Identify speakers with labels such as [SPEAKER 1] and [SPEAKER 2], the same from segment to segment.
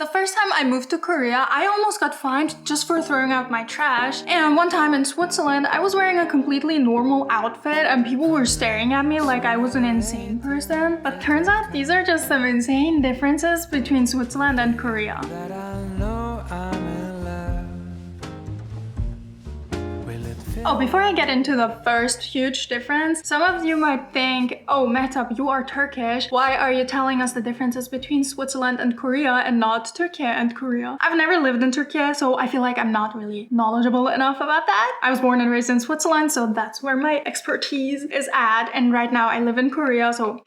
[SPEAKER 1] The first time I moved to Korea, I almost got fined just for throwing out my trash. And one time in Switzerland, I was wearing a completely normal outfit and people were staring at me like I was an insane person. But turns out these are just some insane differences between Switzerland and Korea. Oh, before I get into the first huge difference, some of you might think, oh, Mehtap, you are Turkish. Why are you telling us the differences between Switzerland and Korea and not Turkey and Korea? I've never lived in Turkey, so I feel like I'm not really knowledgeable enough about that. I was born and raised in Switzerland, so that's where my expertise is at. And right now I live in Korea, so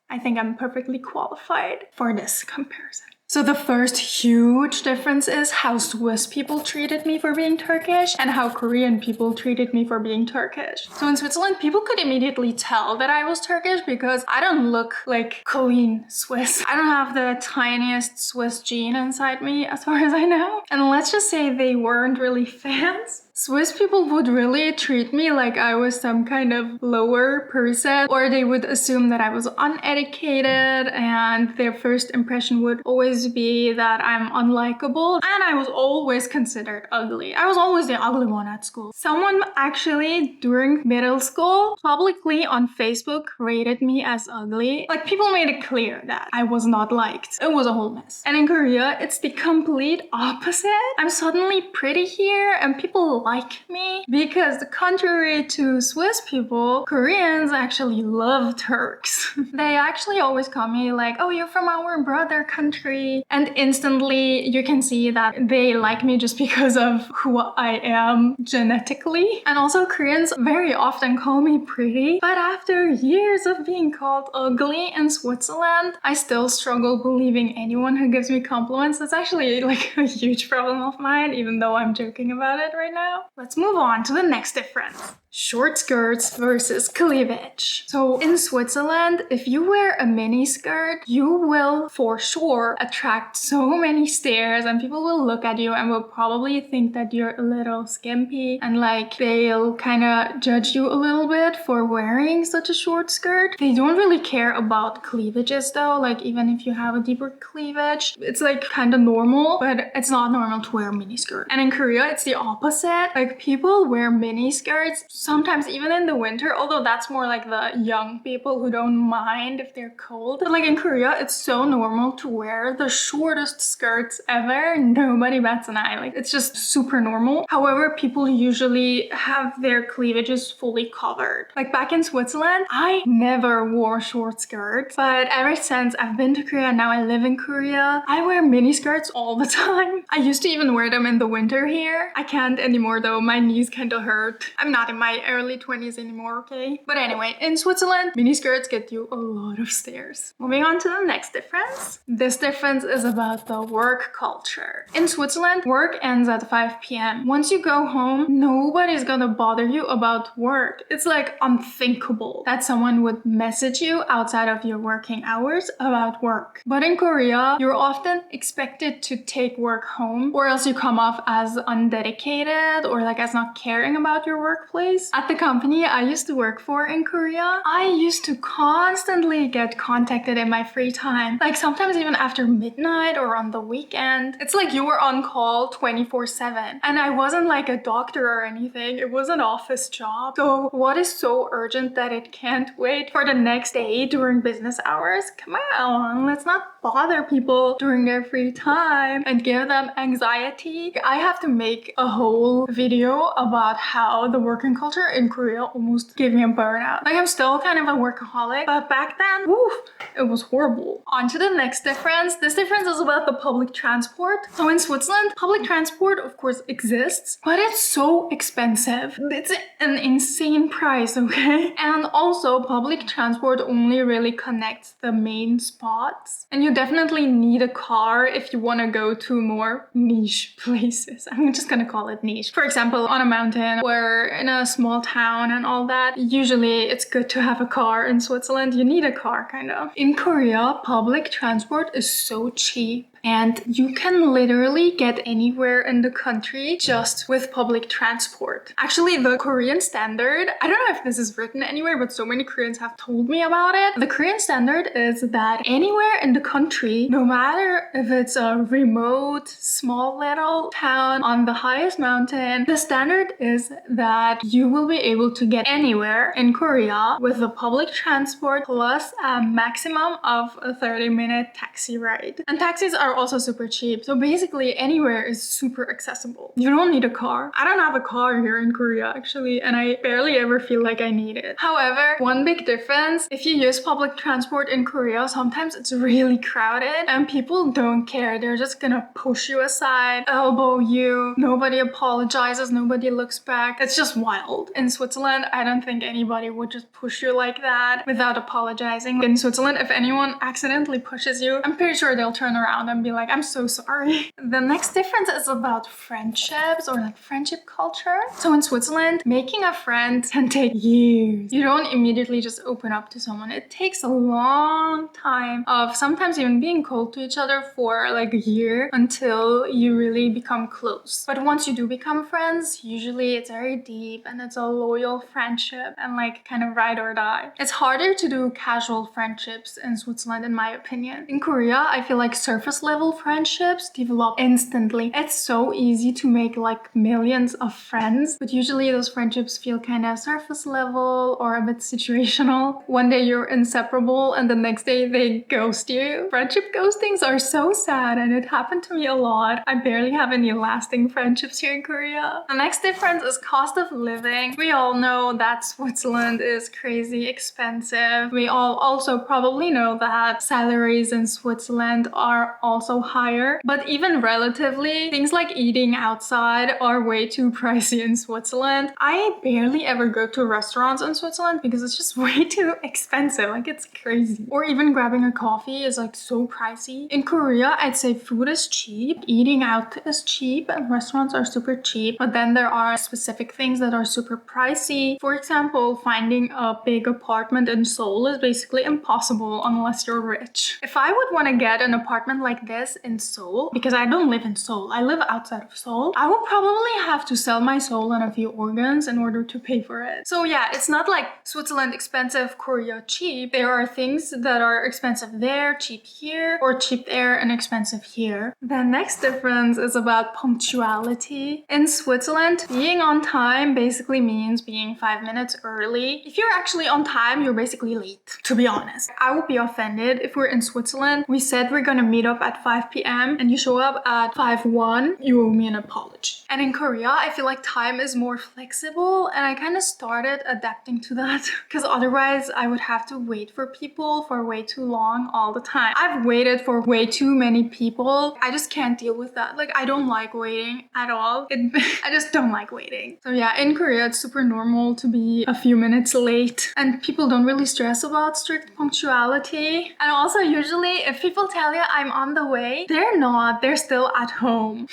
[SPEAKER 1] I think I'm perfectly qualified for this comparison. So the first huge difference is how Swiss people treated me for being Turkish and how Korean people treated me for being Turkish. So in Switzerland, people could immediately tell that I was Turkish because I don't look like clean Swiss. I don't have the tiniest Swiss gene inside me as far as I know. And let's just say they weren't really fans. Swiss people would really treat me like I was some kind of lower person, or they would assume that I was uneducated, and their first impression would always be that I'm unlikable, and I was always considered ugly. I was always the ugly one at school. Someone actually during middle school publicly on Facebook rated me as ugly. Like, people made it clear that I was not liked. It was a whole mess. And in Korea, it's the complete opposite. I'm suddenly pretty here and people like me because, contrary to Swiss people, Koreans actually love Turks. They actually always call me like, oh, you're from our brother country. And instantly you can see that they like me just because of who I am genetically. And also Koreans very often call me pretty. But after years of being called ugly in Switzerland, I still struggle believing anyone who gives me compliments. That's actually like a huge problem of mine, even though I'm joking about it right now. Let's move on to the next difference. Short skirts versus cleavage. So in Switzerland, if you wear a mini skirt, you will for sure attract so many stares and people will look at you and will probably think that you're a little skimpy and like they'll kind of judge you a little bit for wearing such a short skirt. They don't really care about cleavages though, like even if you have a deeper cleavage, it's like kind of normal, but it's not normal to wear a mini skirt. And in Korea, it's the opposite. Like, people wear mini skirts sometimes even in the winter, although that's more like the young people who don't mind if they're cold. But like in Korea, it's so normal to wear the shortest skirts ever. Nobody bats an eye. Like, it's just super normal. However, people usually have their cleavages fully covered. Like back in Switzerland, I never wore short skirts, but ever since I've been to Korea, now I live in Korea, I wear mini skirts all the time. I used to even wear them in the winter here. I can't anymore though, my knees kind of hurt. I'm not in my early 20s anymore, okay? But anyway, in Switzerland, mini skirts get you a lot of stares. Moving on to the next difference. This difference is about the work culture. In Switzerland, work ends at 5 p.m. Once you go home, nobody's gonna bother you about work. It's like unthinkable that someone would message you outside of your working hours about work. But in Korea, you're often expected to take work home, or else you come off as undedicated or like as not caring about your workplace. At the company I used to work for in Korea, I used to constantly get contacted in my free time. Like sometimes even after midnight or on the weekend. It's like you were on call 24/7. And I wasn't like a doctor or anything. It was an office job. So what is so urgent that it can't wait for the next day during business hours? Come on, let's not bother people during their free time and give them anxiety. I have to make a whole video about how the working culture in Korea almost gave me a burnout. Like, I'm still kind of a workaholic, but back then, woo, it was horrible. On to the next difference. This difference is about the public transport. So in Switzerland, public transport of course exists, but it's so expensive. It's an insane price, okay? And also public transport only really connects the main spots. And you definitely need a car if you want to go to more niche places. I'm just gonna call it niche. For example, on a mountain or in a small town and all that, usually it's good to have a car. In Switzerland, you need a car, kind of. In Korea, public transport is so cheap. And you can literally get anywhere in the country just with public transport. Actually, the Korean standard, I don't know if this is written anywhere, but so many Koreans have told me about it. The Korean standard is that anywhere in the country, no matter if it's a remote, small little town on the highest mountain, the standard is that you will be able to get anywhere in Korea with the public transport plus a maximum of a 30-minute taxi ride. And taxis are also super cheap. So basically anywhere is super accessible. You don't need a car. I don't have a car here in Korea actually, and I barely ever feel like I need it. However, one big difference, if you use public transport in Korea, sometimes it's really crowded and people don't care. They're just gonna push you aside, elbow you. Nobody apologizes, nobody looks back. It's just wild. In Switzerland, I don't think anybody would just push you like that without apologizing. In Switzerland, if anyone accidentally pushes you, I'm pretty sure they'll turn around and be like, I'm so sorry. The next difference is about friendships or like friendship culture. So in Switzerland, making a friend can take years. You don't immediately just open up to someone. It takes a long time of sometimes even being cold to each other for like a year until you really become close. But once you do become friends, usually it's very deep and it's a loyal friendship and like kind of ride or die. It's harder to do casual friendships in Switzerland in my opinion. In Korea, I feel like surface level friendships develop instantly. It's so easy to make like millions of friends, but usually those friendships feel kind of surface level or a bit situational. One day you're inseparable and the next day they ghost you. Friendship ghostings are so sad and it happened to me a lot. I barely have any lasting friendships here in Korea. The next difference is cost of living. We all know that Switzerland is crazy expensive. We all also probably know that salaries in Switzerland are also higher, but even relatively, things like eating outside are way too pricey in Switzerland. I barely ever go to restaurants in Switzerland because it's just way too expensive. Like it's crazy. Or even grabbing a coffee is like so pricey. In Korea, I'd say food is cheap, eating out is cheap, and restaurants are super cheap. But then there are specific things that are super pricey. For example, finding a big apartment in Seoul is basically impossible unless you're rich. If I would want to get an apartment like this in Seoul, because I don't live in Seoul, I live outside of Seoul, I would probably have to sell my soul and a few organs in order to pay for it. So yeah, it's not like Switzerland expensive, Korea cheap. There are things that are expensive there, cheap here, or cheap there and expensive here. The next difference is about punctuality. In Switzerland, being on time basically means being 5 minutes early. If you're actually on time, you're basically late, to be honest. I would be offended if we're in Switzerland, we said we're gonna meet up at 5 p.m. and you show up at 5:01, you owe me an apology. And in Korea, I feel like time is more flexible and I kind of started adapting to that because otherwise I would have to wait for people for way too long all the time. I've waited for way too many people. I just can't deal with that. Like I don't like waiting at all. I just don't like waiting. So yeah, in Korea, it's super normal to be a few minutes late and people don't really stress about strict punctuality. And also usually if people tell you I'm on the way, they're not, they're still at home.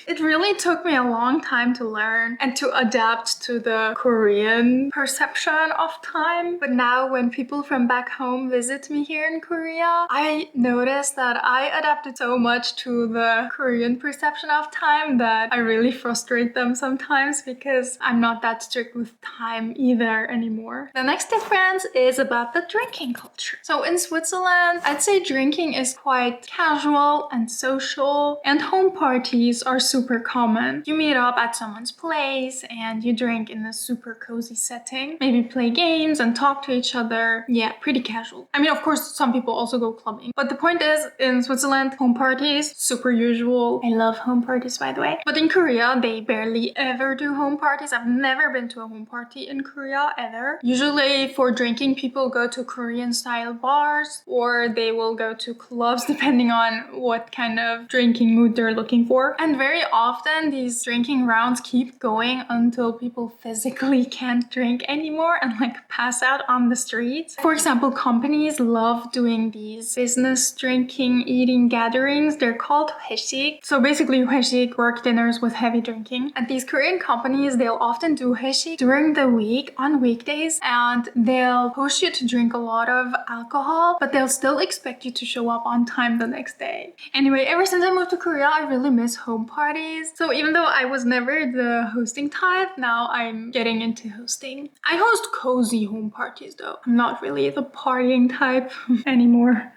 [SPEAKER 1] It really took me a long time to learn and to adapt to the Korean perception of time. But now when people from back home visit me here in Korea, I noticed that I adapted so much to the Korean perception of time that I really frustrate them sometimes because I'm not that strict with time either anymore. The next difference is about the drinking culture. So in Switzerland, I'd say drinking is quite casual and social, and home parties are super common. You meet up at someone's place and you drink in a super cozy setting. Maybe play games and talk to each other. Yeah, pretty casual. I mean, of course, some people also go clubbing. But the point is, in Switzerland, home parties, super usual. I love home parties, by the way. But in Korea, they barely ever do home parties. I've never been to a home party in Korea, ever. Usually for drinking, people go to Korean-style bars or they will go to clubs depending on what kind of drinking mood they're looking for. And very very often these drinking rounds keep going until people physically can't drink anymore and like pass out on the streets. For example, companies love doing these business drinking, eating gatherings. They're called 회식. So basically 회식, work dinners with heavy drinking. At these Korean companies, they'll often do 회식 during the week on weekdays, and they'll push you to drink a lot of alcohol, but they'll still expect you to show up on time the next day. Anyway, ever since I moved to Korea, I really miss home parties. So even though I was never the hosting type, now I'm getting into hosting. I host cozy home parties though. I'm not really the partying type anymore.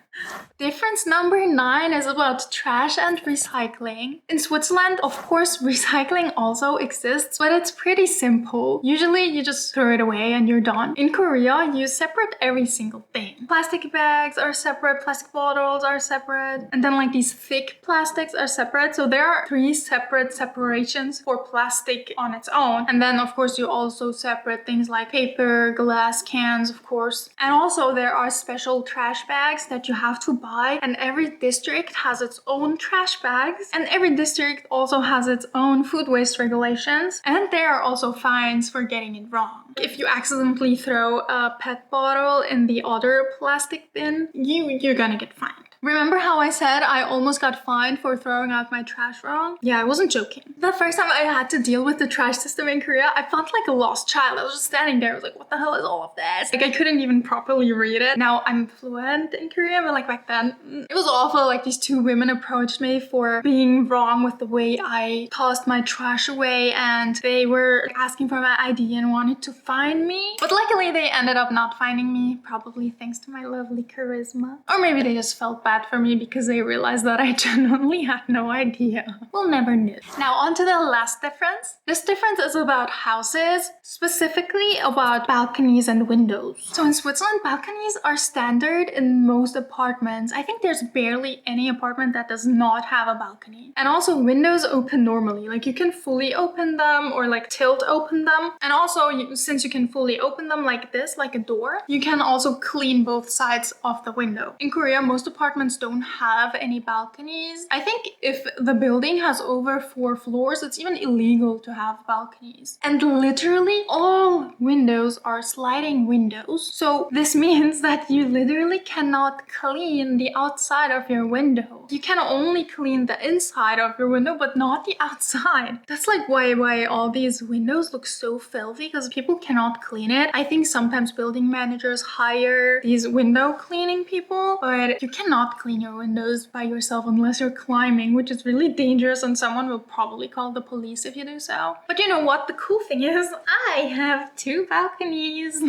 [SPEAKER 1] Difference number 9 is about trash and recycling. In Switzerland, of course, recycling also exists, but it's pretty simple. Usually you just throw it away and you're done. In Korea, you separate every single thing. Plastic bags are separate, plastic bottles are separate, and then like these thick plastics are separate. So there are 3 separate separations for plastic on its own. And then of course you also separate things like paper, glass, cans, of course. And also there are special trash bags that you have to buy, and every district has its own trash bags, and every district also has its own food waste regulations, and there are also fines for getting it wrong. If you accidentally throw a PET bottle in the other plastic bin, you're gonna get fined. Remember how I said I almost got fined for throwing out my trash wrong? Yeah, I wasn't joking. The first time I had to deal with the trash system in Korea, I felt like a lost child. I was just standing there. I was like, what the hell is all of this? Like, I couldn't even properly read it. Now I'm fluent in Korean, but like back then, it was awful. Like, these 2 women approached me for being wrong with the way I tossed my trash away, and they were asking for my ID and wanted to fine me. But luckily, they ended up not fining me, probably thanks to my lovely charisma. Or maybe they just felt bad for me because they realized that I genuinely had no idea. We'll never know. Now on to the last difference. This difference is about houses, specifically about balconies and windows. So in Switzerland, balconies are standard in most apartments. I think there's barely any apartment that does not have a balcony. And also windows open normally. Like, you can fully open them or like tilt open them. And also since you can fully open them like this, like a door, you can also clean both sides of the window. In Korea, most apartments don't have any balconies. I think if the building has over 4 floors, it's even illegal to have balconies. And literally all windows are sliding windows. So this means that you literally cannot clean the outside of your window. You can only clean the inside of your window, but not the outside. That's like why all these windows look so filthy, because people cannot clean it. I think sometimes building managers hire these window cleaning people, but you cannot clean your windows by yourself unless you're climbing, which is really dangerous, and someone will probably call the police if you do so. But you know what? The cool thing is I have 2 balconies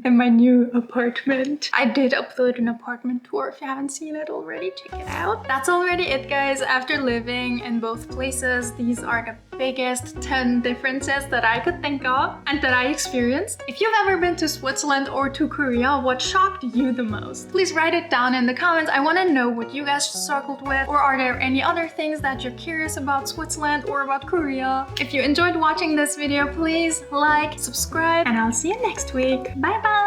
[SPEAKER 1] in my new apartment. I did upload an apartment tour. If you haven't seen it already, check it out. That's already it, guys. After living in both places, these are the biggest 10 differences that I could think of and that I experienced. If you've ever been to Switzerland or to Korea, what shocked you the most? Please write it down in the comments. I want to know what you guys struggled with, or are there any other things that you're curious about Switzerland or about Korea? If you enjoyed watching this video, please like, subscribe, and I'll see you next week. Bye bye!